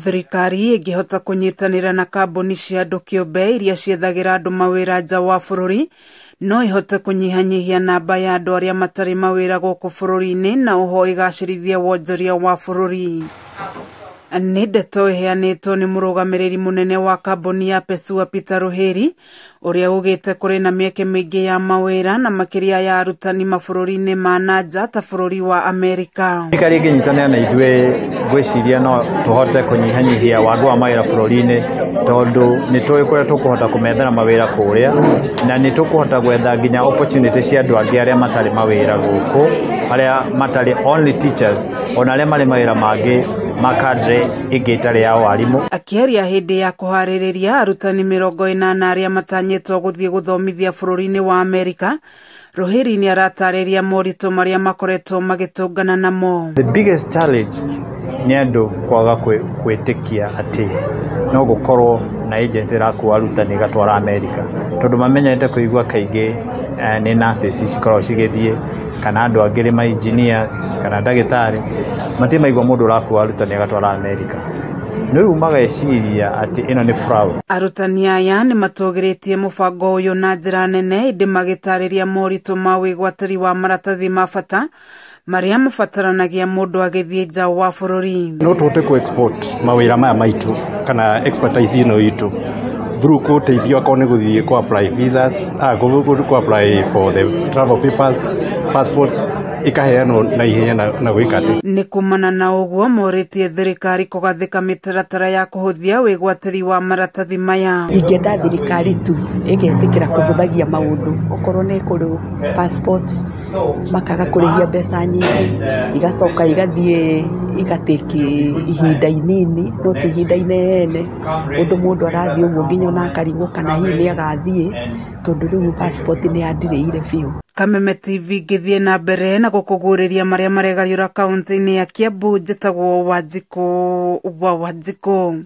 Thirikari ingihota kunyitanira na kambuni cia andu kiumbe iria ciethagira andu mawira nja wa bururi no ihote kunyihanyihia namba ya andu aria matari mawira guku bururi-ini na uho igacirithia wonjoria wa bururi. Nĩ ndeto iheanĩtwo nĩ mũrũgamĩrĩri munene wa kambuni ya Pesua Peter Ruhiri uria ugite kuri na mieke mingi ya mawira na makiria ya arutani mabũrũri-inĩ ma nanja ta bũrũri wa Amerika. Thirikari ĩngĩnyitanĩra na ithuĩ ngwĩciria no tũhote kũnyihanyihia wagi wa mawĩra bũrũri-inĩ tondũ nĩ tũĩ kũrĩa tũkũhota kũmethera mawĩra kũrĩa na nĩ tũkũhota gwetha nginya opportunity cia andũ angĩ arĩa matarĩ mawĩra gũkũ arĩa matarĩ only teachers ona arĩa marĩ mawĩra mangĩ makadre ĩngĩ ĩtarĩ ya warimu. Akĩaria hĩndĩ ya kũharĩrĩria arutani 40 arĩa matanyĩtwo gũthiĩ gũthomithia bũrũri-inĩ wa Amerika, Ruhiri nĩ aratarĩria moritũ marĩa makoretwo magĩtũngana namo. The biggest challenge nĩ andũ kwaga kwĩtĩkia atĩ no gũkorwo na agency ĩrakuua arutani ĩgatwara Amerika tondũ mamenyete kũigua kaingĩ nĩ nurses cikoragwo cigĩthiĩ kana andũ angĩ ma engineers kana ndagĩtarĩ matimaigua mũndũ ũrakuua arutani agatwara Amerika. Nĩu mageciria atĩ ĩno nĩ fraud. Arutani aya nĩ matũgĩrĩtie mũbango ũyũ na njĩra nene ĩndĩ magĩtarĩria moritũ ma wĩgwatĩri wa maratathi ma bata marĩa mabataranagia mũndũ agĩthiĩ nja wa bũrũri. No tũhote ku-export mawĩra maya maitũ kana expertise ĩno itũ through gũteithio akorwo nĩ gũthiĩ ku-apply visas, ku-apply for the travel papers, passport ikaheanwo na ihenya na gwĩkatĩ. Nĩ kumana na ũguo morĩtie thirikari kũgathĩka mĩtaratara ya kũhũthia wĩgwatĩri wa maratathi maya. Ingĩenda thirikari tu ĩgetĩkĩra kũhũthagia maũndũ okorwo nĩ kũrĩ passport makaga kũrĩhia mbeca nyingĩ igacoka igathiĩ igatĩki ihinda inini no ti ihinda inene ũndũ mũndũ arathiĩ ũguo nginya ona akarigwo kana hihi nĩ agathiĩ tondũ rĩu passport nĩ yandireire biũ. Kameme TV ngĩthiĩ na mbere na gũkũguũrĩria marĩa maregariũra kaunti-inĩ ya Kiambu njĩtagwo Wanjikũ.